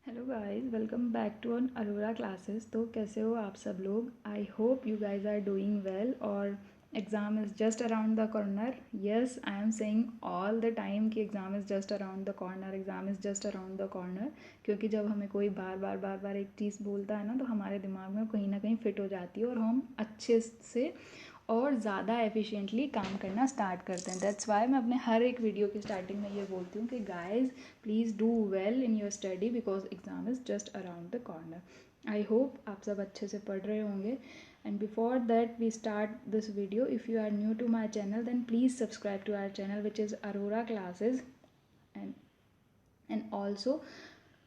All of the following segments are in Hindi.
Hello guys, welcome back to on Arora classes. तो कैसे हो आप सब लोग? I hope you guys are doing well और exam is just around the corner. Yes, I am saying all the time कि exam is just around the corner, exam is just around the corner. क्योंकि जब हमें कोई बार बार एक चीज़ बोलता है ना, तो हमारे दिमाग में कहीं ना कहीं फ़िट हो जाती है और हम अच्छे से और ज़्यादा एफिशिएंटली काम करना स्टार्ट करते हैं। दैट्स वाई मैं अपने हर एक वीडियो की स्टार्टिंग में ये बोलती हूँ कि guys please do well in your study because exam is just around the corner. I hope आप सब अच्छे से पढ़ रहे होंगे। And before that we start this video, if you are new to my channel then please subscribe to our channel which is Arora classes and also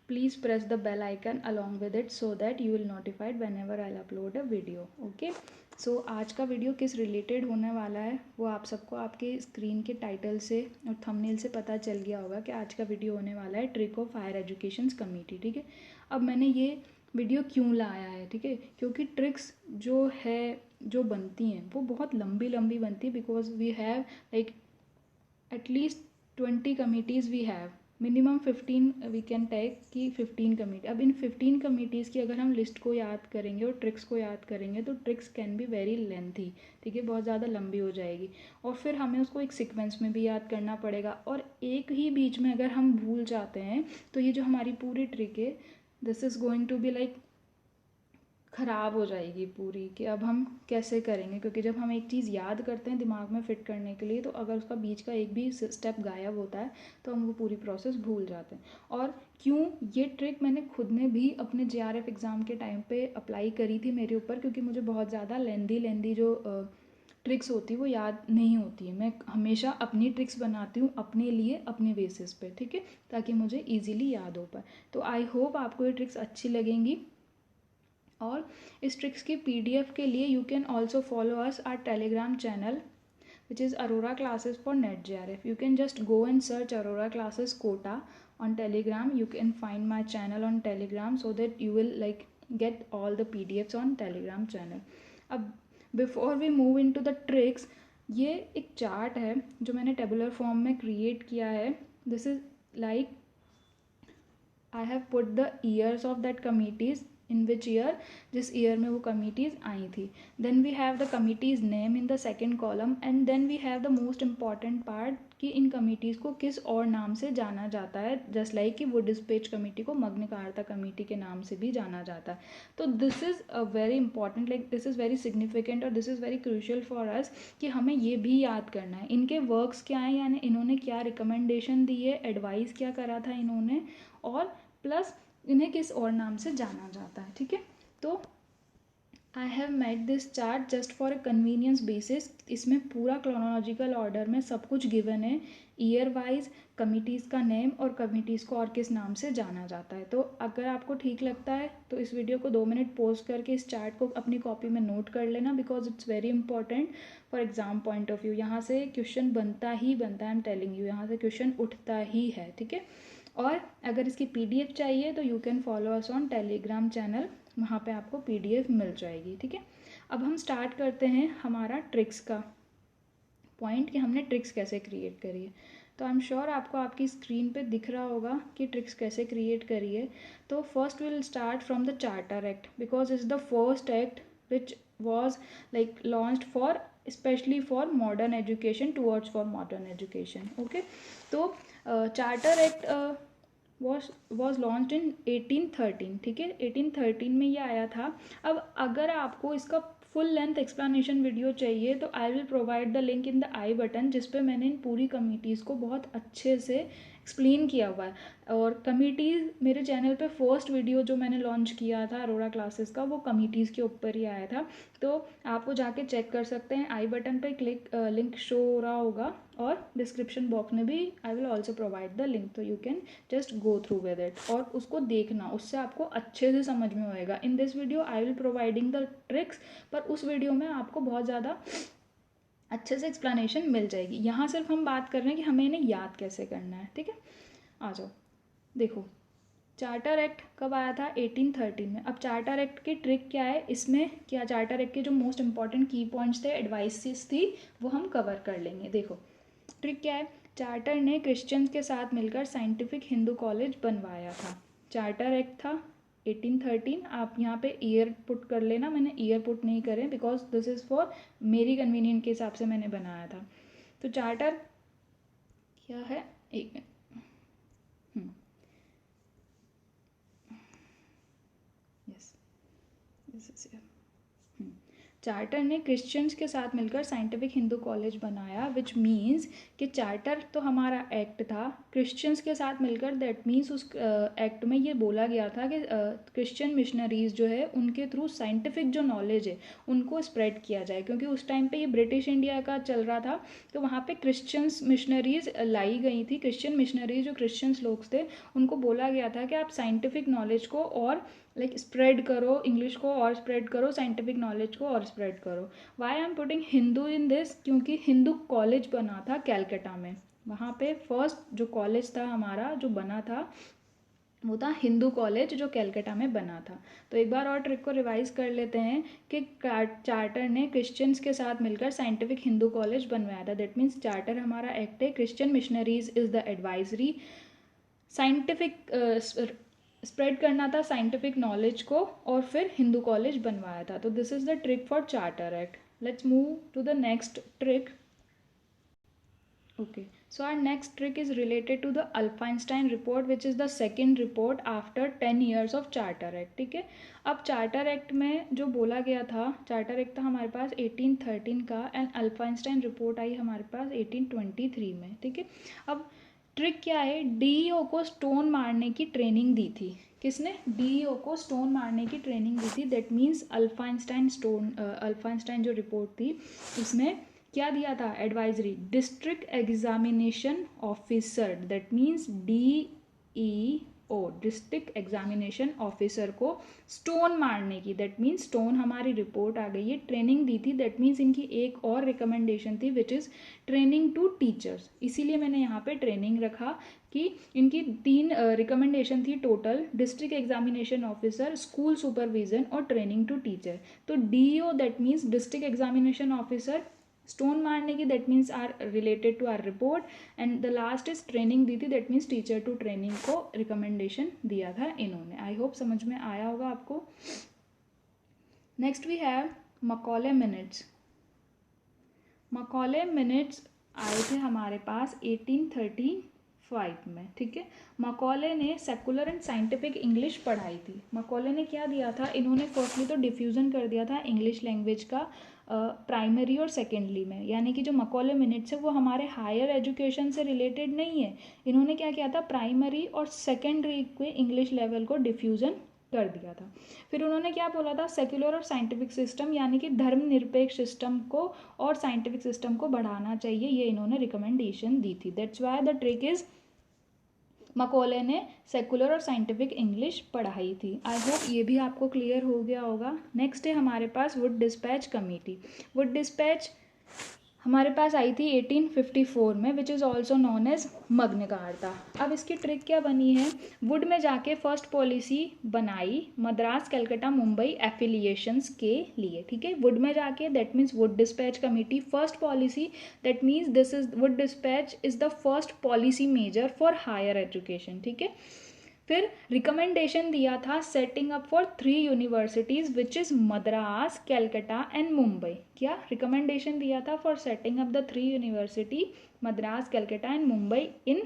please press the bell icon along with it so that you will notified whenever I'll upload a video. Okay, so आज का वीडियो किस रिलेटेड होने वाला है वो आप सबको आपके स्क्रीन के टाइटल से और थंबनेल से पता चल गया होगा कि आज का वीडियो होने वाला है trick of higher education committee. ठीक है, अब मैंने ये वीडियो क्यों लाया है, ठीक है, क्योंकि ट्रिक्स जो बनती हैं वो बहुत लंबी लंबी बनती है because we have like at least 20 committees we have, minimum 15 we can take कि 15 कमेटी। अब इन 15 कमिटीज़ की अगर हम लिस्ट को याद करेंगे और ट्रिक्स को याद करेंगे तो tricks can be very lengthy, ठीक है, बहुत ज़्यादा लंबी हो जाएगी और फिर हमें उसको एक सीक्वेंस में भी याद करना पड़ेगा और एक ही बीच में अगर हम भूल जाते हैं तो ये जो हमारी पूरी ट्रिक है this is going to be like ख़राब हो जाएगी पूरी, कि अब हम कैसे करेंगे। क्योंकि जब हम एक चीज़ याद करते हैं दिमाग में फ़िट करने के लिए तो अगर उसका बीच का एक भी स्टेप गायब होता है तो हम वो पूरी प्रोसेस भूल जाते हैं। और क्यों ये ट्रिक मैंने खुद ने भी अपने JRF एग्ज़ाम के टाइम पे अप्लाई करी थी मेरे ऊपर, क्योंकि मुझे बहुत ज़्यादा लेंदी जो ट्रिक्स होती है वो याद नहीं होती है। मैं हमेशा अपनी ट्रिक्स बनाती हूँ अपने लिए, अपने बेसिस पे, ठीक है, ताकि मुझे ईजिली याद हो पाए। तो आई होप आपको ये ट्रिक्स अच्छी लगेंगी और इस ट्रिक्स की PDF के लिए you can also follow us our Telegram channel which is Aurora Classes for Net JRF. You can just go and search Aurora Classes Quota on Telegram. You can find my channel on Telegram so that you will like get all the PDFs on Telegram channel. अब before we move into the tricks, ये एक चार्ट है जो मैंने टेबुलर फॉर्म में क्रिएट किया है. This is like I have put the years of that committees, in which year, जिस ईयर में वो कमिटीज़ आई थी. Then we have the committees name in the second column and then we have the most important part कि इन कमिटीज़ को किस और नाम से जाना जाता है. जस्ट लाइक कि वुड स्पेच कमेटी को मग्न कार्ता कमेटी के नाम से भी जाना जाता है. तो this is a very important, like this is very significant और this is very crucial for us कि हमें ये भी याद करना है इनके वर्क्स क्या हैं, यानी इन्होंने क्या रिकमेंडेशन दी है, एडवाइस क्या करा था इन्होंने, और प्लस इन्हें किस और नाम से जाना जाता है. ठीक है, तो I have made this chart just for a convenience basis. इसमें पूरा क्रोनोलॉजिकल ऑर्डर में सब कुछ गिवन है, ईयर वाइज, कमिटीज़ का नेम और कमिटीज़ को और किस नाम से जाना जाता है. तो अगर आपको ठीक लगता है तो इस वीडियो को 2 मिनट पॉज करके इस चार्ट को अपनी कॉपी में नोट कर लेना because it's very important for exam point of view. यहाँ से क्वेश्चन बनता ही बनता है, आई एम टेलिंग यू, यहाँ से क्वेश्चन उठता ही है. ठीक है, और अगर इसकी PDF चाहिए तो you can follow us on Telegram channel, वहाँ पे आपको PDF मिल जाएगी. ठीक है, अब हम स्टार्ट करते हैं हमारा ट्रिक्स का पॉइंट कि हमने ट्रिक्स कैसे क्रिएट करी है. तो आई एम श्योर आपको आपकी स्क्रीन पे दिख रहा होगा कि ट्रिक्स कैसे क्रिएट करी है. तो first will start from the charter act because it's the first act which was like launched for specially for modern education, towards for modern education. Okay, तो charter act was launched in 1813. ठीक है, 1813 में ये आया था. अब अगर आपको इसका फुल लेंथ एक्सप्लेनेशन वीडियो चाहिए तो I will provide the link in the I button, जिस पे मैंने इन पूरी कमिटीज़ को बहुत अच्छे से एक्सप्लेन किया हुआ है. और कमिटीज़ मेरे चैनल पे फर्स्ट वीडियो जो मैंने लॉन्च किया था अरोरा क्लासेस का वो कमिटीज़ के ऊपर ही आया था. तो आप वो जाके चेक कर सकते हैं, आई बटन पे लिंक शो हो रहा होगा और डिस्क्रिप्शन बॉक्स में भी I will also provide the link. तो you can just go through with it और उसको देखना, उससे आपको अच्छे से समझ में होएगा. In this video I will providing the tricks, पर उस वीडियो में आपको बहुत ज़्यादा अच्छे से एक्सप्लेनेशन मिल जाएगी. यहाँ सिर्फ हम बात कर रहे हैं कि हमें इन्हें याद कैसे करना है. ठीक है, आ जाओ. देखो, चार्टर एक्ट कब आया था? 1813 में. अब चार्टर एक्ट की ट्रिक क्या है, इसमें क्या चार्टर एक्ट के जो मोस्ट इंपॉर्टेंट की पॉइंट्स थे, एडवाइसेस थी, वो हम कवर कर लेंगे. देखो ट्रिक क्या है, चार्टर ने क्रिश्चियंस के साथ मिलकर साइंटिफिक हिंदू कॉलेज बनवाया था. चार्टर एक्ट था 1813। आप यहाँ पे ईयर पुट कर लेना, मैंने ईयर पुट नहीं करे बिकॉज दिस इज़ फॉर मेरी कन्वीनियंट के हिसाब से मैंने बनाया था। तो चार्टर क्या है, एक minute, yes this is charter ने क्रिश्चियंस के साथ मिलकर साइंटिफिक हिंदू कॉलेज बनाया, विच मीन्स कि चार्टर तो हमारा एक्ट था, क्रिश्चियंस के साथ मिलकर, दैट मीन्स उस एक्ट में ये बोला गया था कि क्रिश्चियन मिशनरीज जो है उनके थ्रू साइंटिफिक जो नॉलेज है उनको स्प्रेड किया जाए, क्योंकि उस टाइम पे ये ब्रिटिश इंडिया का चल रहा था, तो वहाँ पे क्रिश्चियंस मिशनरीज लाई गई थी। क्रिश्चियन मिशनरीज जो क्रिश्चियंस लोग थे उनको बोला गया था कि आप साइंटिफिक नॉलेज को और स्प्रेड करो, इंग्लिश को और स्प्रेड करो, साइंटिफिक नॉलेज को और स्प्रेड करो। Why I am putting Hindu in this, क्योंकि हिंदू कॉलेज बना था कैलकाटा में, वहाँ पे फर्स्ट जो कॉलेज था हमारा जो बना था वो था हिंदू कॉलेज जो कैलकाटा में बना था। तो एक बार और ट्रिक को रिवाइज कर लेते हैं कि चार्टर ने क्रिश्चियंस के साथ मिलकर साइंटिफिक हिंदू कॉलेज बनवाया था। दैट मीन्स चार्टर हमारा एक्ट है, Christian missionaries is the advisory, scientific spread करना था साइंटिफिक नॉलेज को, और फिर हिंदू कॉलेज बनवाया था। तो this is the trick for charter act. Let's move to the next trick. Okay, so our next trick is related to the Alpinstein report, which is the second report after 10 years of Charter Act. ठीक है, अब चार्टर एक्ट में जो बोला गया था, चार्टर एक्ट था हमारे पास 1813 का, एंड अल्पाइंस्टाइन रिपोर्ट आई हमारे पास 1823 में। ठीक है, अब ट्रिक क्या है, डीईओ को स्टोन मारने की ट्रेनिंग दी थी। किसने? डीईओ को स्टोन मारने की ट्रेनिंग दी थी। दैट मीन्स अल्फाइंस्टाइन जो रिपोर्ट थी उसमें क्या दिया था? Advisory, district examination officer, that means DEO, district examination officer को स्टोन मारने की, दैट मीन्स स्टोन हमारी रिपोर्ट आ गई है, ट्रेनिंग दी थी। दैट मीन्स इनकी एक और रिकमेंडेशन थी which is training to teachers, इसीलिए मैंने यहाँ पे ट्रेनिंग रखा कि इनकी 3 रिकमेंडेशन थी total, district examination officer, school supervision और ट्रेनिंग टू टीचर। तो DEO that means district examination officer, stone मारने की that means our related to our report, and the last is training दी थी, that means teacher to training को रिकमेंडेशन दिया था इन्होंने। आई होप समझ में आया होगा आपको। Next we have Macaulay minutes. Macaulay minutes आए थे हमारे पास 1835 में। ठीक है, मकॉले ने सेकुलर एंड साइंटिफिक इंग्लिश पढ़ाई थी। मकॉले ने क्या दिया था, इन्होंने फर्स्टली तो डिफ्यूज़न कर दिया था इंग्लिश लैंग्वेज का प्राइमरी और सेकेंडरी में, यानी कि जो मकॉले मिनट्स है वो हमारे हायर एजुकेशन से रिलेटेड नहीं है। इन्होंने क्या किया था, प्राइमरी और सेकेंडरी के इंग्लिश लेवल को डिफ्यूज़न कर दिया था। फिर उन्होंने क्या बोला था, सेक्युलर और साइंटिफिक सिस्टम, यानी कि धर्मनिरपेक्ष सिस्टम को और साइंटिफिक सिस्टम को बढ़ाना चाहिए, ये इन्होंने रिकमेंडेशन दी थी। That's why the trick is Macaulay ने सेकुलर और साइंटिफिक इंग्लिश पढ़ाई थी। आई होप ये भी आपको क्लियर हो गया होगा। नेक्स्ट है हमारे पास Wood dispatch committee. Wood dispatch हमारे पास आई थी 1854 में, which is also known as Magna Carta. अब इसकी ट्रिक क्या बनी है, वुड में जाके फर्स्ट पॉलिसी बनाई मद्रास कलकत्ता मुंबई एफिलिएशंस के लिए। ठीक है, वुड में जाके, that means Wood dispatch committee first policy, that means this is Wood dispatch is the first policy major for higher education. ठीक है, फिर रिकमेंडेशन दिया था setting up for 3 universities which is Madras, Calcutta and Mumbai. क्या रिकमेंडेशन दिया था for setting up the 3 university Madras, Calcutta and Mumbai इन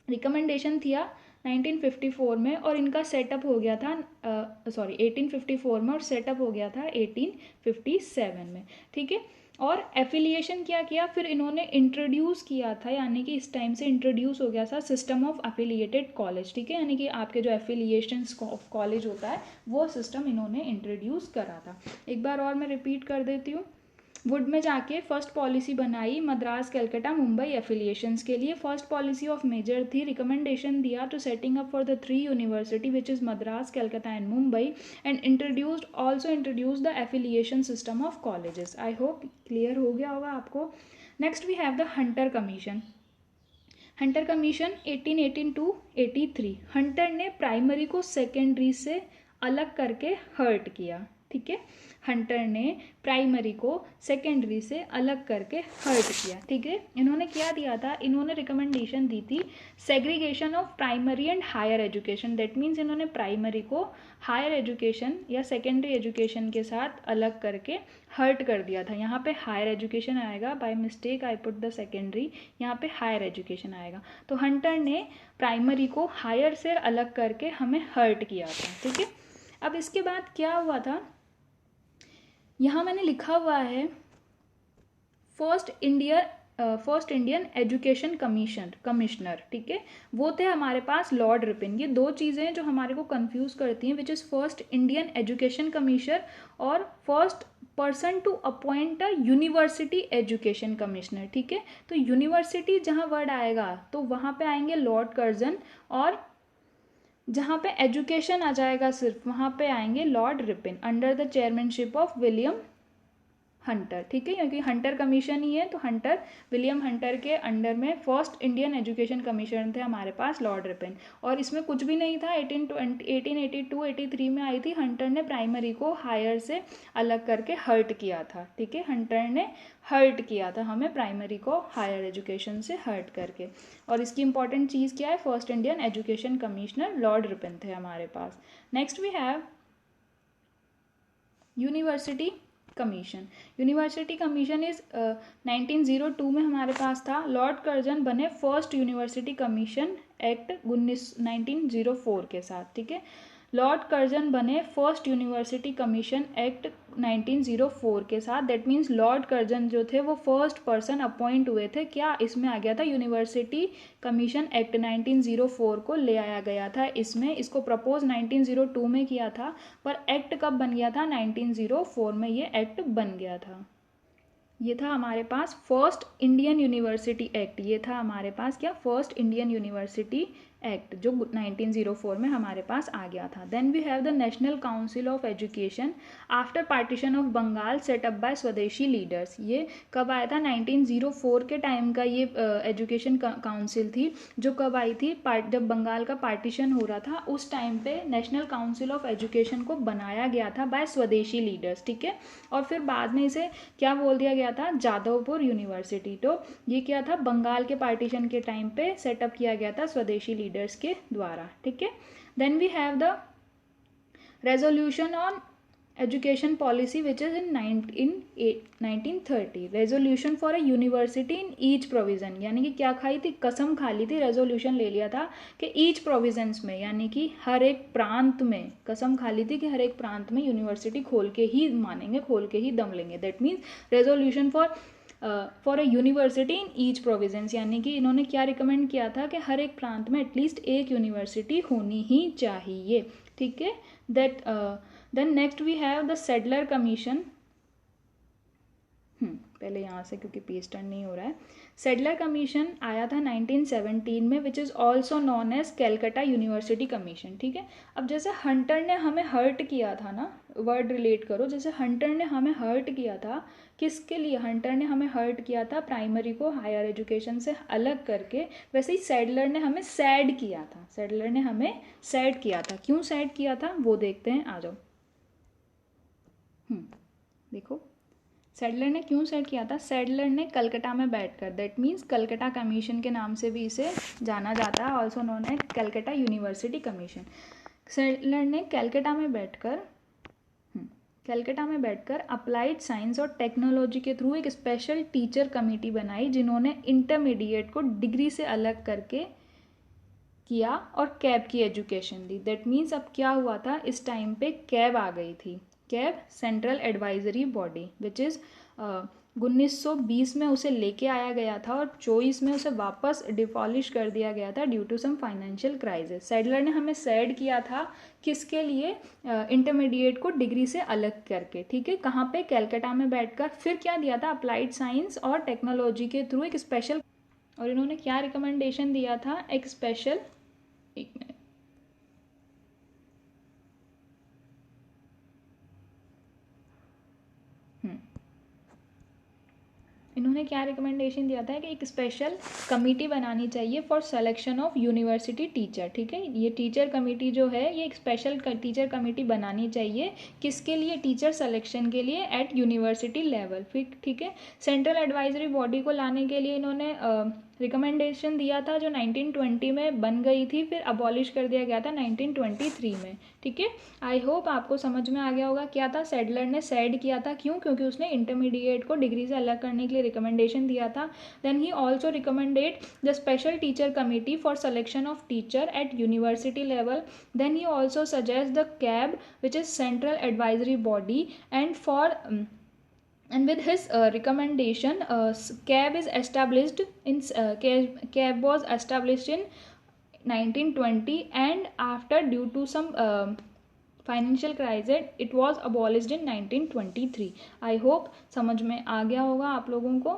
रिकमेंडेशन दिया 1954 में, और इनका सेटअप हो गया था 1854 में, और सेटअप हो गया था 1857 में। ठीक है, और एफिलिएशन क्या किया, फिर इन्होंने इंट्रोड्यूस किया था, यानी कि इस टाइम से इंट्रोड्यूस हो गया था सिस्टम ऑफ एफिलिएटेड कॉलेज। ठीक है, यानी कि आपके जो एफिलिएशन ऑफ कॉलेज होता है वो सिस्टम इन्होंने इंट्रोड्यूस करा था। एक बार और मैं रिपीट कर देती हूँ। वुड में जाके फर्स्ट पॉलिसी बनाई मद्रास, कलकत्ता, मुंबई एफिलिएशंस के लिए। फर्स्ट पॉलिसी ऑफ मेजर थी, रिकमेंडेशन दिया to setting up for the 3 university which is Madras, Calcutta and Mumbai, and introduced the affiliation system of colleges. I hope clear हो गया होगा आपको। Next we have the Hunter commission. Hunter commission 1818 to 83। Hunter ने प्राइमरी को सेकेंडरी से अलग करके हर्ट किया। ठीक है। हंटर ने प्राइमरी को सेकेंडरी से अलग करके हर्ट किया, ठीक है। इन्होंने क्या दिया था, इन्होंने रिकमेंडेशन दी थी segregation of primary and higher education. That means इन्होंने प्राइमरी को हायर एजुकेशन या सेकेंडरी एजुकेशन के साथ अलग करके हर्ट कर दिया था। यहाँ पे हायर एजुकेशन आएगा, by mistake I put the secondary, यहाँ पे हायर एजुकेशन आएगा। तो हंटर ने प्राइमरी को हायर से अलग करके हमें हर्ट किया था, ठीक है। अब इसके बाद क्या हुआ था, यहाँ मैंने लिखा हुआ है फर्स्ट इंडियन एजुकेशन कमिश्नर, ठीक है। वो थे हमारे पास लॉर्ड रिपिन। ये दो चीज़ें जो हमारे को कंफ्यूज करती हैं, which is first Indian education commissioner और first person to appoint a university education commissioner, ठीक है। तो यूनिवर्सिटी जहाँ वर्ड आएगा तो वहाँ पे आएंगे लॉर्ड कर्जन, और जहाँ पे एजुकेशन आ जाएगा सिर्फ वहाँ पे आएंगे Lord Ripon under the chairmanship of William Hunter, ठीक है। क्योंकि हंटर कमीशन ही है तो हंटर, विलियम हंटर के अंडर में फर्स्ट इंडियन एजुकेशन कमीशन थे हमारे पास लॉर्ड रिपिन। और इसमें कुछ भी नहीं था, 1882-83 में आई थी। हंटर ने प्राइमरी को हायर से अलग करके हर्ट किया था, ठीक है। हंटर ने हर्ट किया था हमें प्राइमरी को हायर एजुकेशन से हर्ट करके। और इसकी इंपॉर्टेंट चीज़ क्या है, first Indian education commissioner lord Ripon थे हमारे पास। Next we have university commission. University commission is 1902 में हमारे पास था। लॉर्ड कर्जन बने फर्स्ट यूनिवर्सिटी कमीशन एक्ट 1904 के साथ, ठीक है। लॉर्ड कर्जन बने फर्स्ट यूनिवर्सिटी कमीशन एक्ट 1904 के साथ। दैट मीन्स लॉर्ड कर्जन जो थे वो फर्स्ट पर्सन अपॉइंट हुए थे। क्या इसमें आ गया था, यूनिवर्सिटी कमीशन एक्ट 1904 को ले आया गया था इसमें। इसको प्रपोज 1902 में किया था, पर एक्ट कब बन गया था, 1904 में ये एक्ट बन गया था। ये था हमारे पास फर्स्ट इंडियन यूनिवर्सिटी एक्ट। ये था हमारे पास क्या, फर्स्ट इंडियन यूनिवर्सिटी एक्ट जो 1904 में हमारे पास आ गया था। Then we have the national council of education after partition of Bengal set up by swadeshi leaders. ये कब आया था, 1904 के टाइम का ये एजुकेशन काउंसिल थी, जो कब आई थी, जब बंगाल का पार्टीशन हो रहा था उस टाइम पे नेशनल काउंसिल ऑफ एजुकेशन को बनाया गया था बाय स्वदेशी लीडर्स, ठीक है। और फिर बाद में इसे क्या बोल दिया गया था, जादवपुर यूनिवर्सिटी। तो ये क्या था, बंगाल के पार्टीशन के टाइम पे सेटअप किया गया था स्वदेशी लीडर्स के द्वारा, ठीक है। Then we have the resolution on education policy which is in 1930, resolution for a university in each provision. यानी कि क्या खाई थी, कसम खा ली थी, रेजोल्यूशन ले लिया था कि ईच प्रोविजंस में, यानी कि हर एक प्रांत में, कसम खा ली थी कि हर एक प्रांत में यूनिवर्सिटी खोल के ही मानेंगे, खोल के ही दम लेंगे। That means resolution for a university in each provisions, यानी कि इन्होंने क्या रिकमेंड किया था कि हर एक प्रांत में एटलीस्ट एक यूनिवर्सिटी होनी ही चाहिए, ठीक है। That then next we have the Sadler commission. पहले यहाँ से क्योंकि पेज टर्न नहीं हो रहा है। सेडलर कमीशन आया था 1917 में, which is also known as Calcutta university commission, ठीक है। अब जैसे हंटर ने हमें हर्ट किया था ना, वर्ड रिलेट करो, जैसे हंटर ने हमें हर्ट किया था, किसके लिए हंटर ने हमें हर्ट किया था, प्राइमरी को हायर एजुकेशन से अलग करके, वैसे ही सेडलर ने हमें सैड किया था। सेडलर ने हमें सैड किया था, क्यों सैड किया था वो देखते हैं, आ जाओ। देखो सेडलर ने क्यों सेट किया था, सेडलर ने कलकत्ता में बैठकर, दैट मीन्स कलकत्ता कमीशन के नाम से भी इसे जाना जाता है, also known as Calcutta university commission. Sadler ने कलकत्ता में बैठकर अप्लाइड साइंस और टेक्नोलॉजी के थ्रू एक स्पेशल टीचर कमेटी बनाई, जिन्होंने इंटरमीडिएट को डिग्री से अलग करके किया और कैब की एजुकेशन दी। दैट मीन्स अब क्या हुआ था, इस टाइम पे कैब आ गई थी। Cab central advisory body, which is 1920 में उसे लेके आया गया था और 24 में उसे वापस डिफॉलिश कर दिया गया था due to some financial crisis. Sadler ने हमें सैड किया था किसके लिए, इंटरमीडिएट को डिग्री से अलग करके, ठीक है। कहाँ पे, कैलकाटा में बैठकर। फिर क्या दिया था, अप्लाइड साइंस और टेक्नोलॉजी के थ्रू एक स्पेशल, और इन्होंने क्या रिकमेंडेशन दिया था, एक स्पेशल, एक मिनट, उन्होंने क्या रिकमेंडेशन दिया था कि एक स्पेशल कमेटी बनानी चाहिए for selection of university teacher, ठीक है। ये टीचर कमेटी जो है ये एक स्पेशल टीचर कमेटी बनानी चाहिए, किसके लिए, टीचर सिलेक्शन के लिए एट यूनिवर्सिटी लेवल, फिर ठीक है। सेंट्रल एडवाइजरी बॉडी को लाने के लिए इन्होंने रिकमेंडेशन दिया था जो 1920 में बन गई थी, फिर अबॉलिश कर दिया गया था 1923 में, ठीक है। आई होप आपको समझ में आ गया होगा क्या था। सैडलर ने सैड किया था, क्यों, क्योंकि उसने इंटरमीडिएट को डिग्री से अलग करने के लिए रिकमेंडेशन दिया था। Then he also recommended the special teacher committee for selection of teacher at university level. Then he also suggest the CAB which is central advisory body and for and with his recommendation CAB is established in CAB was established in 1920 and after due to some financial crisis it was abolished in 1923। I hope समझ में आ गया होगा आप लोगों को।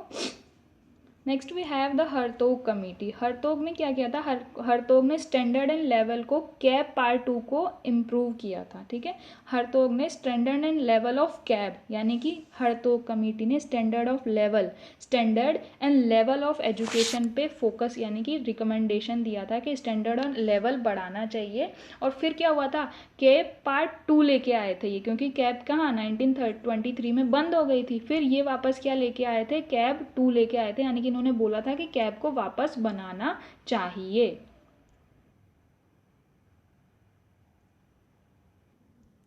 Next we have the Hartog committee. Hartog ने क्या किया था, हरतोग ने स्टैंडर्ड एंड लेवल को कैब पार्ट 2 को इम्प्रूव किया था, ठीक है। हरतोग ने standard and level of CAB, यानी कि हरतोग कमेटी ने standard and level of education पे फोकस, यानी कि रिकमेंडेशन दिया था कि स्टैंडर्ड और लेवल बढ़ाना चाहिए। और फिर क्या हुआ था, कैब पार्ट 2 लेके आए थे ये, क्योंकि कैब कहाँ 1923 में बंद हो गई थी, फिर ये वापस क्या लेके आए थे, कैब 2 लेके आए थे, यानी कि उन्होंने बोला था कि कैब को वापस बनाना चाहिए।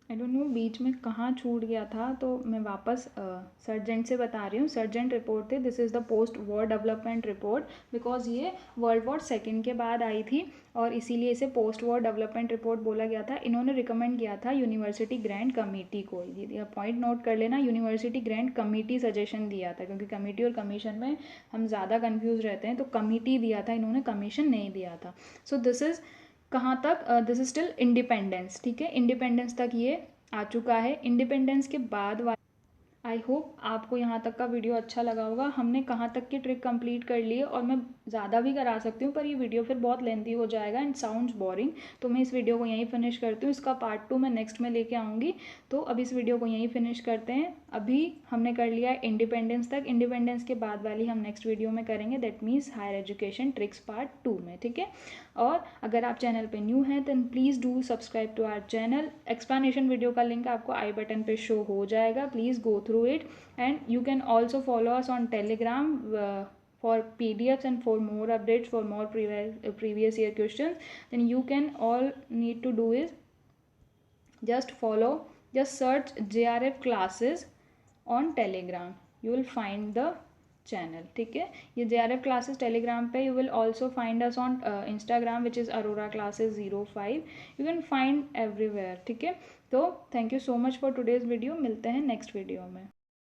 आई डोंट नो बीच में कहाँ छूट गया था, तो मैं वापस सर्जेंट से बता रही हूँ। सर्जेंट रिपोर्ट थे, this is the post war development report, because ये वर्ल्ड वॉर सेकेंड के बाद आई थी और इसीलिए इसे पोस्ट वॉर डेवलपमेंट रिपोर्ट बोला गया था। इन्होंने रिकमेंड किया था यूनिवर्सिटी ग्रांट कमेटी को, ये पॉइंट नोट कर लेना, यूनिवर्सिटी ग्रांट कमेटी सजेशन दिया था, क्योंकि कमेटी और कमीशन में हम ज़्यादा कन्फ्यूज रहते हैं, तो कमेटी दिया था इन्होंने, कमीशन नहीं दिया था। सो दिस इज़ कहाँ तक, दिस इज स्टिल इंडिपेंडेंस, ठीक है, इंडिपेंडेंस तक ये आ चुका है। इंडिपेंडेंस के बाद आई होप आपको यहाँ तक का वीडियो अच्छा लगा होगा। हमने कहाँ तक की ट्रिक कंप्लीट कर ली है, और मैं ज़्यादा भी करा सकती हूँ, पर ये वीडियो फिर बहुत लेंथी हो जाएगा एंड साउंड्स बोरिंग, तो मैं इस वीडियो को यहीं फिनिश करती हूँ। इसका पार्ट 2 मैं नेक्स्ट में लेके आऊँगी। तो अब इस वीडियो को यहीं फिनिश करते हैं। अभी हमने कर लिया है इंडिपेंडेंस तक, इंडिपेंडेंस के बाद वाली हम नेक्स्ट वीडियो में करेंगे, that means higher education tricks part 2 में, ठीक है। और अगर आप चैनल पे न्यू हैं then please do subscribe to our channel. Explanation video का लिंक आपको आई बटन पे शो हो जाएगा, please go through it and you can also follow us on Telegram for PDFs and for more updates, for more previous year questions. Then you can all need to do is just search JRF classes on Telegram, you will find the channel, ठीक है। ये JRF classes Telegram पे, you will also find us on Instagram which is Aurora Classes 05, you can find everywhere, ठीक है। तो thank you so much for today's video, मिलते हैं नेक्स्ट वीडियो में।